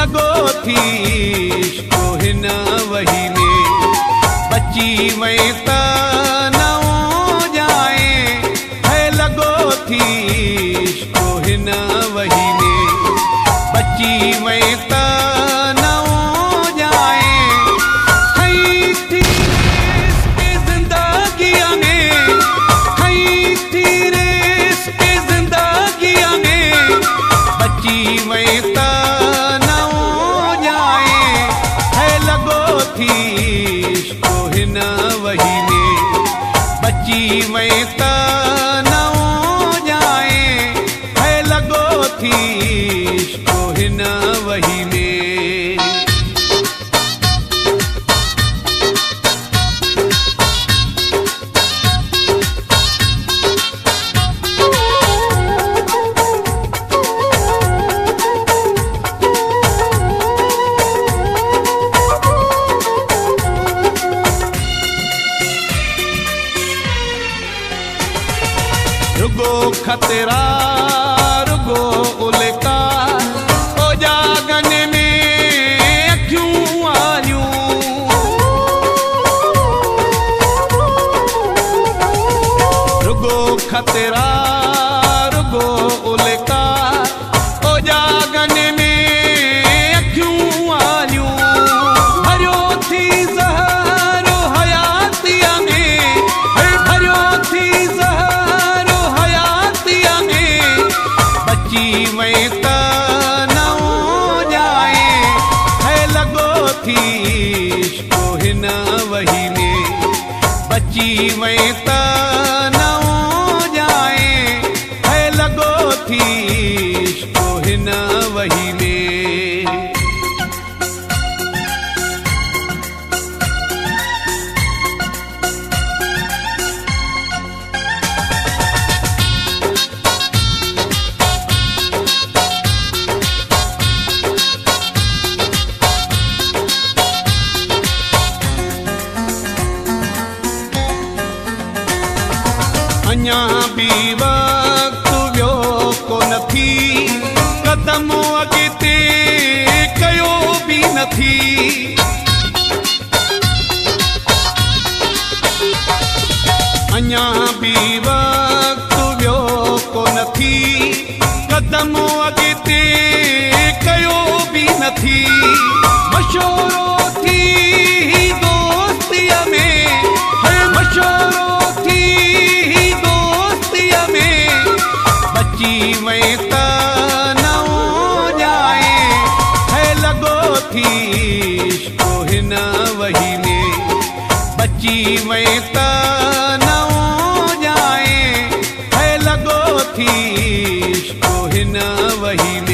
लगो थी इश्को हिन वही में बची वई त न जाए है लगो थी इश्को हिन वही में बची वई त न जाए खई थी इसके जिंदगी में खई थी इसके जिंदगी में बची वई त हिन वही में बची वई त न जाए है लगो थी इश्को हिन वही में रुगो खतरा रुगो उल्का ओ जागन में अखियूं आयूं रुगो खतरा रुगो उल्का ओ जागन में अखियूं आयूं भरियो थी ज़हर हयातिया में भरियो थी बची वई त न जाए है लगो थी इश्को हिन वही में बची वई त न जाए है लगो थी इश्को हिन वही में अञा बि वक़्तु वियो कोन थी कदम अॻिते कयो बि न थी अञा बि वक़्तु वियो कोन थी कदम अॻिते कयो बि न थी मशोरो थी दोस्तीअ में है मशोरो बची वई त न जाए है लगो थी इश्को हिन वही में बची वई त न जाए है लगो थी इश्को हिन वही में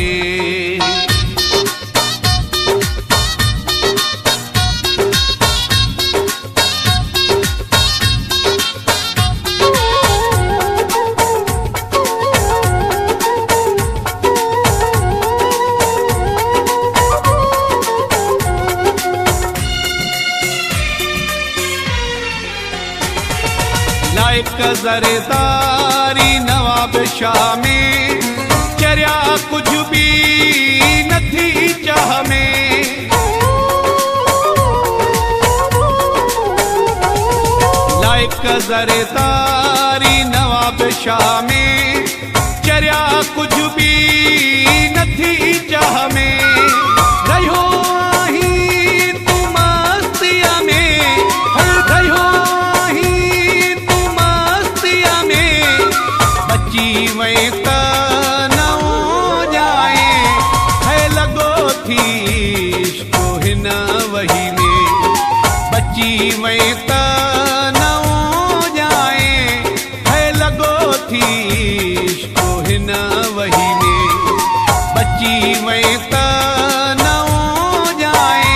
लाइक ज़रदारी नवाब शाह में चरिया कुछ भी न थी चाह में लाइक ज़रदारी नवाब शाह में चरिया कुछ भी न थी चाह में रहो बची वई त न जाए है लगो थी इश्को हिन वही में बची वई त न जाए है लगो थी इश्को हिन वही में बची वई त न जाए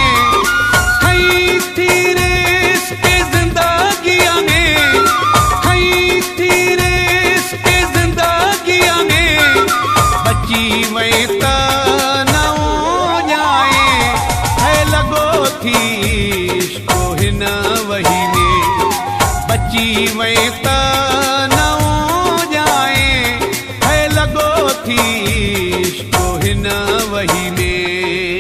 खई थी इसके जिंदगी में खई थी बची वई त न जाए है लगो थी इश्को हिन वही में बची वई त न जाए है लगो थी इश्को हिन वही में।